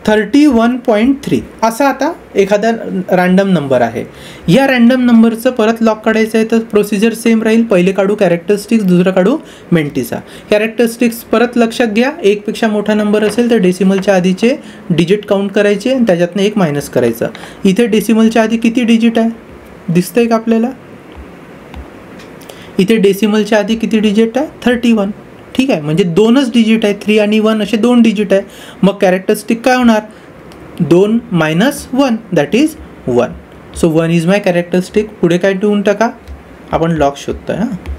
31.3 असा आता एखादा रँडम नंबर आहे. या रँडम नंबरचं परत लॉग काढायचं आहे तर प्रोसिजर सेम राहील. पहिले काढू कॅरेक्टरिस्टिक्स, दुसरं काढू मेंटीसा. कॅरेक्टरिस्टिक्स परत लक्षात घ्या, 1 पेक्षा मोठा नंबर असेल तर डेसिमलच्या आधीचे डिजिट काउंट करायचे आणि त्याच्यातनं 1 मायनस करायचं. इथे डेसिमलच्या आधी किती डिजिट आहे दिसतंय का आपल्याला, इथे डेसिमलच्या आधी किती डिजिट आहे 31. ठीक आहे, म्हणजे 2च डिजिट आहे, 3 आणि 1 असे 2 डिजिट आहे. मग कॅरेक्टरिस्टिक काय होणार, 2 - 1 that is 1. So 1 is my characteristic. पुढे काय देऊन टाका, आपण लॉग शोधतोय.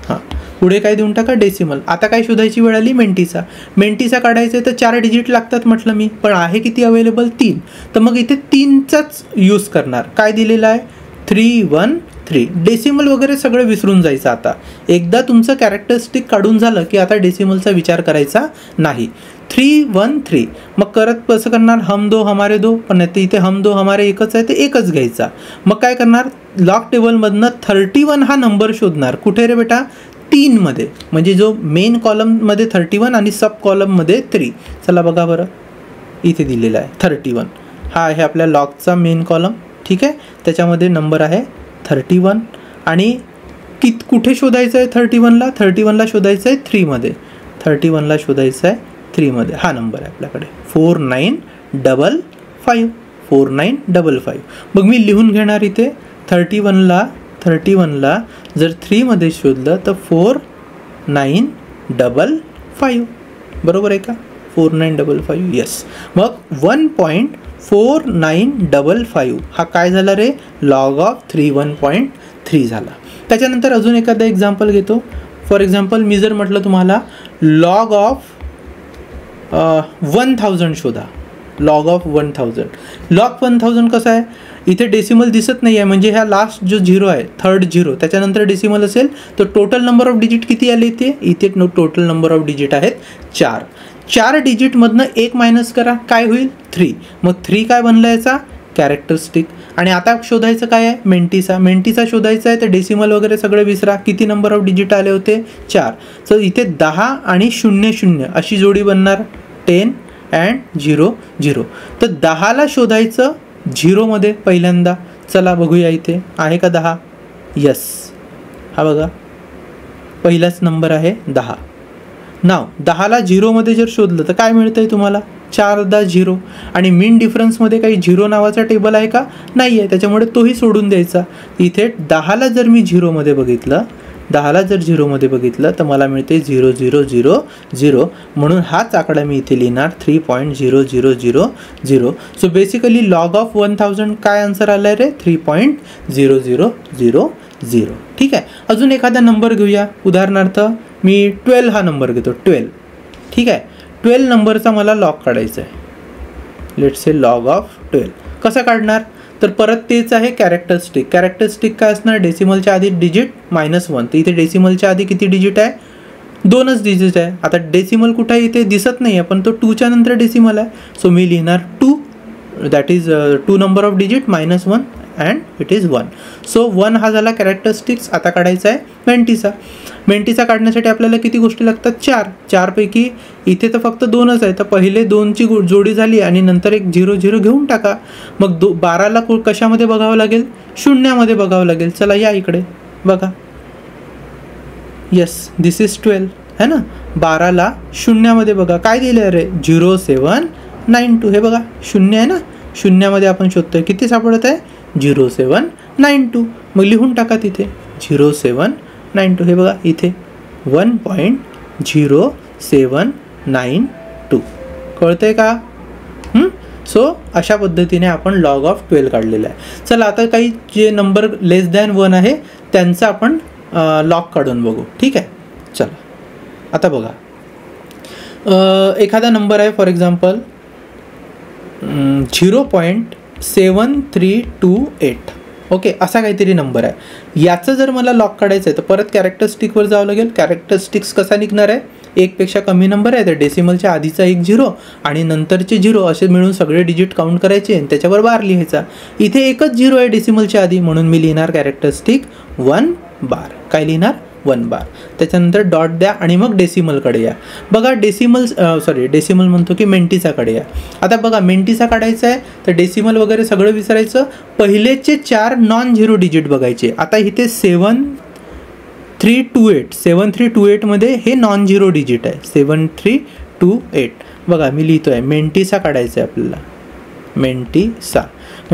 हां, पुढे काय देऊन टाका डेसिमल. आता काय शोधायची वेळ आली, मेंटीसा काढायचं आहे तर 4 डिजिट लागतात म्हटलं मी, पण आहे किती अवेलेबल 3. तर मग इथे 3चाच यूज करणार. काय दिलेलं आहे 313. डेसिमल वगैरे सगळं विसरून जायचं. आता एकदा तुमचं कॅरेक्टरिस्टिक काढून झालं की आता डेसिमलचा विचार करायचा नाही. 313. मग करत कसं करणार, हम दो हमारे दो, पण इथे हम दो हमारे एकच आहे ते एकच घ्यायचा. मग काय करणार, लॉग टेबलमधनं 31 हा नंबर शोधणार. कुठे रे बेटा, 3 मध्ये. म्हणजे जो मेन कॉलममध्ये 31 आणि सब कॉलममध्ये 3. चला बघा बरं, इथे दिलेला आहे 31. हा आहे आपल्या लॉगचा मेन कॉलम. ठीक आहे, त्याच्यामध्ये नंबर आहे 31 आणि कुठे शोधायचं आहे 31ला? 31ला शोधायचं आहे 3मध्ये. 31ला शोधायचं आहे 3मध्ये. हा नंबर आहे आपल्याकडे 4955. 4955. मग मी लिहून घेणार इथे 31ला जर 3मध्ये शोधलं तर 4955. बरोबर आहे का? 4955. येस. मग 1.4955 हा काय झाला रे? लॉग ऑफ 1.3 झाला. त्याच्यानंतर अजून एखादा एक्झाम्पल घेतो. फॉर एक्झाम्पल मी जर म्हटलं तुम्हाला लॉग ऑफ 1000 शोधा. Log of 1000. लॉग 1000 कसं आहे? इथे डेसिमल दिसत नाही आहे, म्हणजे ह्या लास्ट जो झिरो आहे, थर्ड झिरो, त्याच्यानंतर डेसिमल असेल तर टोटल नंबर ऑफ डिजिट किती आले इथे टोटल नंबर ऑफ डिजिट आहेत 4. 4 डिजिटमधनं 1 मायनस करा, काय होईल? 3. मग 3 काय बनला याचा? कॅरेक्टरिस्टिक. आणि आता शोधायचं काय आहे? मेंटीसा शोधायचा आहे. तर डेसिमल वगैरे सगळे विसरा. किती नंबर ऑफ डिजिट आले होते? 4. सो इथे 10 आणि 00 अशी जोडी बनणार 10 अँड 00. तर 10ला शोधायचं 0मध्ये पहिल्यांदा. चला बघूया इथे आहे का 10? यस. हा बघा पहिलाच नंबर आहे 10. नाव 10ला 0मध्ये जर शोधलं तर काय मिळतंय तुम्हाला? 4दा 0. आणि मीन डिफरन्समध्ये काही 0 नावाचा टेबल आहे का? नाही आहे, त्याच्यामुळे तोही सोडून द्यायचा. इथे 10ला जर मी 0मध्ये बघितलं, 10ला जर 0मध्ये बघितलं तर मला मिळते 0000. म्हणून हाच आकडा मी इथे लिहिणार 3.0000. सो बेसिकली लॉग ऑफ 1000 काय आन्सर आला आहे रे? 3.0000. ठीक आहे. अजून एखादा नंबर घेऊया. उदाहरणार्थ मी 12 हा नंबर घेतो. 12. ठीक आहे. 12 नंबरचा मला लॉग काढायचा आहे. Let's say log of 12. कसा काढणार? तर परत तेच आहे कॅरेक्टरिस्टिक. कॅरेक्टरिस्टिक काय असणार? डेसिमलच्या आधी डिजिट -1. तर इथे डेसिमलच्या आधी किती डिजिट आहे? 2च डिजिट आहे. आता डेसिमल कुठे आहे? इथे दिसत नाही आहे, पण तो 2च्या नंतर डेसिमल आहे. सो मी लिहिणार 2. That is 2 number of digit -1 and it is 1. So 1 हा झाला कॅरेक्टरिस्टिक्स. आता काढायचा आहे मेंटीसा काढण्यासाठी आपल्याला किती गोष्टी लागतात? 4. 4 पैकी इथे तर फक्त 2च आहे, तर पहिले 2ची जोडी झाली आणि नंतर एक 00 घेऊन टाका. मग 12ला कशामध्ये बघावं लागेल? 0मध्ये बघावं लागेल. चला या इकडे बघा. येस, दिस इज 12 है ना. 12ला 0मध्ये बघा काय दिलं रे? 0792. हे बघा 0 आहे ना, 0मध्ये आपण शोधतोय. किती सापडत आहे? 0792. मग लिहून टाका तिथे 0792. हे बघा इथे 1.0792. कळतंय का? सो अशा पद्धतीने आपण लॉग ऑफ 12 काढलेला आहे. चला आता काही जे नंबर लेस दॅन 1 आहे त्यांचा आपण लॉग काढून बघू. ठीक आहे. चला आता बघा एखादा नंबर आहे फॉर एक्झाम्पल 0.7328. ओके, असा काहीतरी नंबर आहे. याचं जर मला लॉग काढायचं आहे तर परत कॅरेक्टरिस्टिकवर जावं लागेल. कॅरेक्टरिस्टिक्स कसा निघणार आहे? 1 पेक्षा कमी नंबर आहे तर डेसिमलच्या आधीचा 1 0 आणि नंतरचे 0 असे मिळून सगळे डिजिट काउंट करायचे आणि त्याच्यावर बार लिहायचा. इथे एकच 0 आहे डेसिमलच्या आधी, म्हणून मी लिहिणार कॅरेक्टरिस्टिक 1 बार. काय लिहिणार? 1 बार. त्याच्यानंतर डॉट द्या आणि मग डेसिमलकडे या. बघा डेसिमल म्हणतो की मेंटीसाकडे या. आता बघा मेंटीसा काढायचा आहे तर डेसिमल वगैरे सगळं विसरायचं. पहिलेचे 4 नॉन झिरो डिजिट बघायचे. आता इथे 7328 मध्ये हे नॉन झिरो डिजिट आहे. 7328 बघा मी लिहितोय. मेंटीसा काढायचं आहे आपल्याला.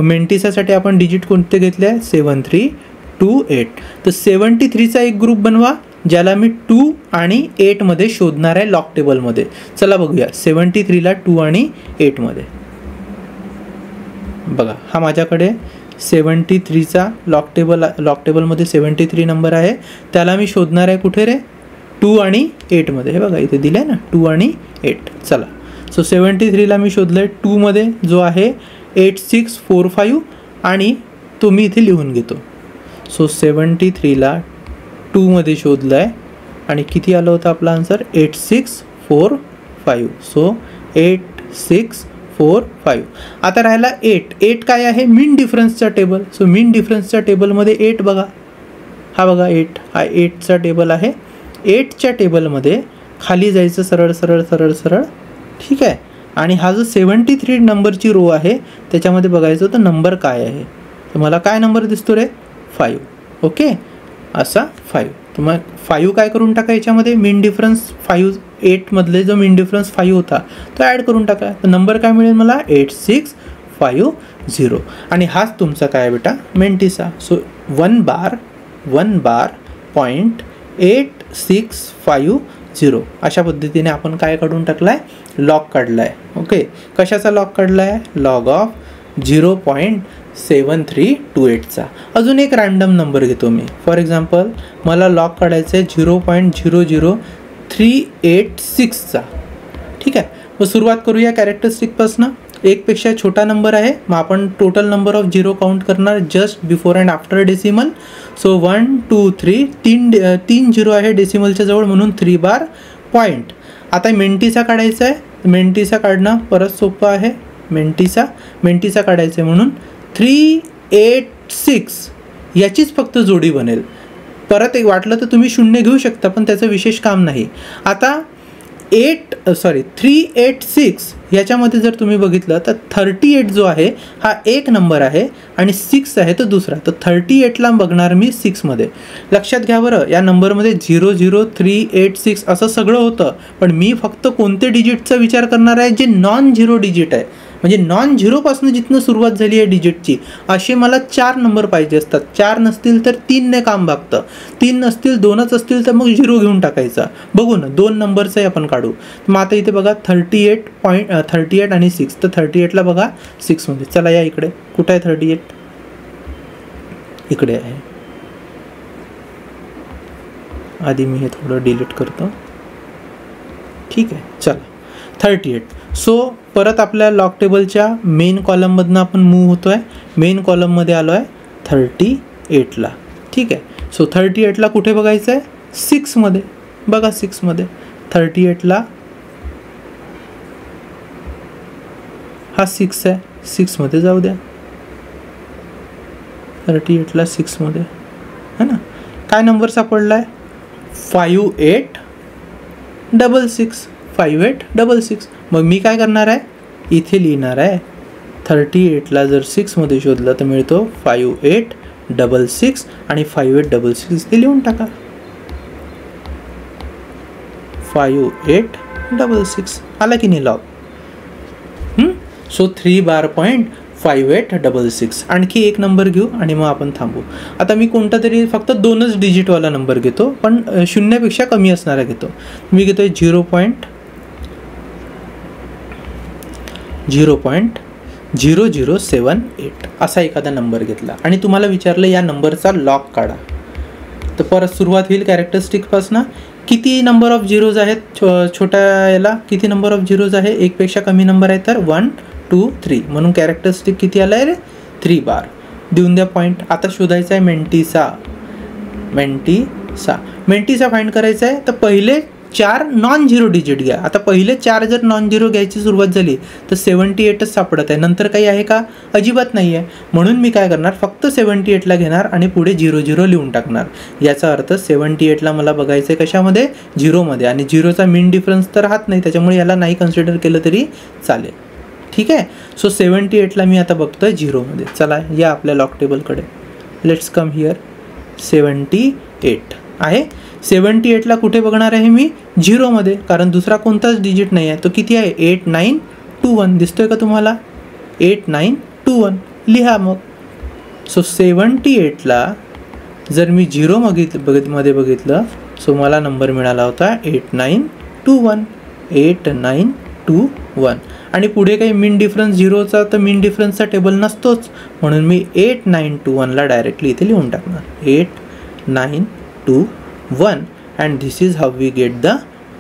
मेंटीसासाठी आपण डिजिट कोणते घेतले आहे? 7328. तर 73चा एक ग्रुप बनवा ज्याला मी 2 आणि 8 मध्ये शोधणार आहे लॉग टेबलमध्ये. चला बघूया 73ला 2 आणि 8 मध्ये. बघा हा माझ्याकडे 73चा लॉग टेबलमध्ये 73 नंबर आहे. त्याला मी शोधणार आहे कुठे रे? 2 आणि 8 मध्ये. हे बघा इथे दिलं आहे ना 2 आणि 8. चला सो 73ला मी शोधलं आहे 2 मध्ये जो आहे 8645 आणि तो मी इथे लिहून घेतो. सो 73ला 2 मध्ये शोधलं आहे आणि किती आलं होतं आपला आन्सर? 8645. सो 8645. आता राहिला 8 काय आहे? मीन डिफरन्सचा टेबल. सो मीन डिफरन्सच्या टेबलमध्ये 8 बघा. हा बघा 8 हा 8चा टेबल आहे. 8च्या टेबलमध्ये खाली जायचं सरळ सरळ सरळ सरळ. ठीक आहे. आणि हा जो 73 नंबरची रो आहे त्याच्यामध्ये बघायचं होतं नंबर काय आहे. तर मला काय नंबर दिसतो रे? 5. ओके. असा 5. तर मग 5 काय करून टाका याच्यामध्ये, मीन डिफरन्स 5 8 मधले जो मीन डिफरन्स 5 होता तो ॲड करून टाका. तर नंबर काय मिळेल मला 8650. आणि हाच तुमचा काय आहे बेटा मेंटिसा. सो 1 बार 1 bar.8650 अशा पद्धतीने आपण काय काढून टाकला आहे, लॉग काढला आहे. ओके, कशाचा लॉग काढला आहे, लॉग ऑफ 0.7328चा. अजून एक रँडम नंबर घेतो मी. फॉर एक्झाम्पल मला लॉग काढायचं आहे 0.00386चा. ठीक आहे, मग सुरुवात करूया कॅरेक्टरिस्टिकपासून. 1 पेक्षा छोटा नंबर आहे, मग आपण टोटल नंबर ऑफ 0 काउंट करणार just before and after decimal. So 1 2 3 तीन 0 आहे डेसिमलच्या जवळ, म्हणून 3 बार पॉईंट. आता मेंटिसा काढायचा आहे. मेंटिसा काढणं परत सोपं आहे. मेंटिसा काढायचं आहे म्हणून 386 याचीच फक्त जोडी बनेल. परत एक वाटलं तर तुम्ही 0 घेऊ शकता, पण त्याचं विशेष काम नाही. आता 386 याच्यामध्ये जर तुम्ही बघितलं तर 38 जो आहे हा एक नंबर आहे आणि 6 आहे तो दुसरा. तर 38ला बघणार मी 6मध्ये. लक्षात घ्या बरं, या नंबरमध्ये 00386 असं सगळं होतं, पण मी फक्त कोणते डिजिटचा विचार करणार आहे, जे नॉन झिरो डिजिट आहे. म्हणजे नॉन झिरोपासून जिथनं सुरुवात झाली आहे डिजिटची, असे मला 4 नंबर पाहिजे असतात. 4 नसतील तर 3ने काम भागतं, 3 नसतील 2च असतील तर मग 0 घेऊन टाकायचा. बघू ना, 2 नंबरचाही आपण काढू. मग आता इथे बघा 38 आणि 6. तर 38ला बघा 6मध्ये. चला या इकडे, कुठं आहे 38, इकडे आहे. आधी मी हे थोडं डिलीट करतो. ठीक आहे, चला 38. सो परत आपल्या लॉग टेबलच्या मेन कॉलममधनं आपण मूव्ह होतो आहे. मेन कॉलममध्ये आलो आहे 38ला. ठीक आहे, सो 38ला कुठे बघायचं आहे, 6मध्ये. बघा 6मध्ये 38ला हा 6 आहे, 6मध्ये जाऊ द्या. 38ला 6मध्ये है ना. काय नंबर सापडला आहे, 5866. 5866. मग मी काय करणार आहे, इथे लिहिणार आहे 38ला जर 6मध्ये शोधलं तर मिळतो 5866 आणि 5866 इथे लिहून टाका. 5866 आला की नाही लॉग. सो 3 बार पॉईंट 5866. आणखी एक नंबर घेऊ आणि मग आपण थांबू. आता मी कोणता तरी फक्त 2च डिजिटवाला नंबर घेतो, पण 0पेक्षा कमी असणारा घेतो. मी घेतो 0.0078 असा एखादा नंबर घेतला आणि तुम्हाला विचारलं या नंबरचा लॉग काढा. तर परत सुरुवात होईल कॅरेक्टरिस्टिकपासून. किती नंबर ऑफ झिरोज आहेत छोट्या याला, किती नंबर ऑफ झिरोज आहे, 1 पेक्षा कमी नंबर आहे तर 1 2 3, म्हणून कॅरेक्टरिस्टिक किती आलं आहे रे, 3 बार. देऊन द्या पॉईंट. आता शोधायचं आहे मेंटिसा फाइंड करायचं आहे. तर पहिले 4 नॉन झिरो डिजिट घ्या. आता पहिले 4 जर नॉन झिरो घ्यायची सुरुवात झाली तर 78च सापडत आहे. नंतर काही आहे का, अजिबात नाही आहे. म्हणून मी काय करणार, फक्त 78ला घेणार आणि पुढे 00 लिहून टाकणार. याचा अर्थ 78ला मला बघायचं आहे कशामध्ये, 0मध्ये. आणि 0चा मीन डिफरन्स तर राहत नाही, त्याच्यामुळे याला नाही कन्सिडर केलं तरी चालेल. ठीक आहे, सो 78ला मी आता बघतोय 0मध्ये. चला या आपल्या लॉग टेबलकडे. Let's come here. 78 आहे. 78ला कुठे बघणार आहे मी, 0मध्ये, कारण दुसरा कोणताच डिजिट नाही आहे. तो किती आहे, 8921. दिसतोय का तुम्हाला, 8921 लिहा मग. सो 78ला जर मी 0 मध्ये बघितलं, सो मला नंबर मिळाला होता 8921. आणि पुढे काही मीन डिफरन्स 0चा, तर मीन डिफरन्सचा टेबल नसतोच, म्हणून मी 8921ला डायरेक्टली इथे लिहून टाकणार. 8921 and this is how we get the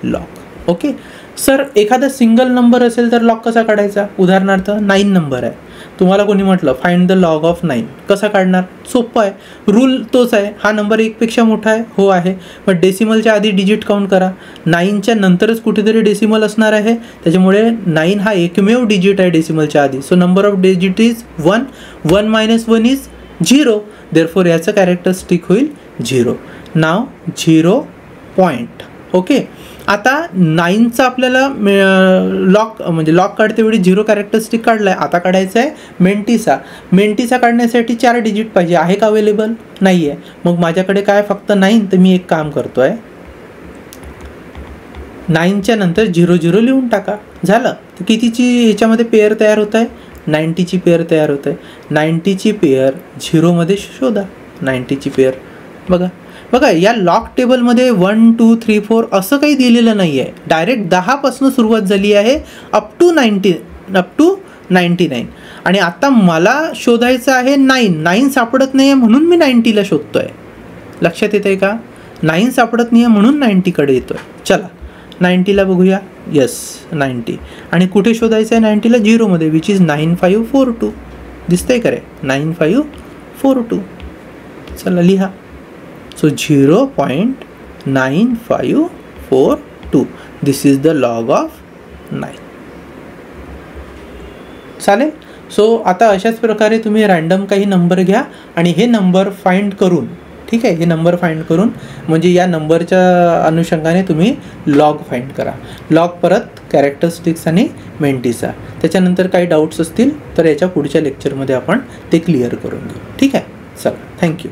log. Okay sir, एखादा सिंगल नंबर असेल तर लॉग कसा काढायचा. उदाहरणार्थ 9 नंबर आहे, तुम्हाला कोणी म्हटलं फाइंड द लॉग ऑफ 9, कसा काढणार, सोपं आहे. रूल तोच आहे. हा नंबर 1 पेक्षा मोठा आहे, हो आहे, पण डेसिमलच्या आधी डिजिट काउंट करा. 9च्या नंतरच कुठेतरी डेसिमल असणार आहे, त्याच्यामुळे 9 हा एकमेव डिजिट आहे डेसिमलच्या आधी. So number of digit is 1. 1 - 1 is 0. Therefore याचं कॅरेक्टरिस्टिक होईल 0. नाव 0 पॉईंट. ओके, आता 9चा आपल्याला लॉक म्हणजे लॉक काढते वेळी 0 कॅरेक्टरिस्टिक काढला आहे. आता काढायचा आहे मेंटीसा काढण्यासाठी 4 डिजिट पाहिजे. आहे का अवेलेबल? नाही आहे. मग माझ्याकडे काय फक्त 9. तर मी एक काम करतो आहे, 9च्या नंतर 00 लिहून टाका. झालं. तर कितीची ह्याच्यामध्ये पेअर तयार होत आहे? 90ची पेअर तयार होत आहे. 90ची पेअर 0मध्ये शोधा. 90ची पेअर बघा या लॉक टेबलमध्ये 1 2 3 4 असं काही दिलेलं नाही आहे. डायरेक्ट 10पासून सुरुवात झाली आहे अप टू 99. आणि आता मला शोधायचं आहे 9 सापडत नाही आहे म्हणून मी 90ला शोधतो आहे. लक्षात येतं आहे का? 9 सापडत नाही आहे म्हणून 90कडे येतो आहे. चला 90ला बघूया. येस 90. आणि कुठे शोधायचं आहे 90ला? 0मध्ये, विच इज 9542. दिसतंय का रे? 9542. चला लिहा. So 0.9542. This is the log of 9. चालेल. सो आता अशाच प्रकारे तुम्ही रँडम काही नंबर घ्या आणि हे नंबर फाइंड करून, ठीक आहे, हे नंबर फाइंड करून म्हणजे या नंबरच्या अनुषंगाने तुम्ही लॉग फाइंड करा. लॉग परत कॅरेक्टरिस्टिक्स आणि मेंटीसा. त्याच्यानंतर काही डाऊट्स असतील तर याच्या पुढच्या लेक्चरमध्ये आपण ते क्लिअर करून घेऊ. ठीक आहे. चला, थँक्यू.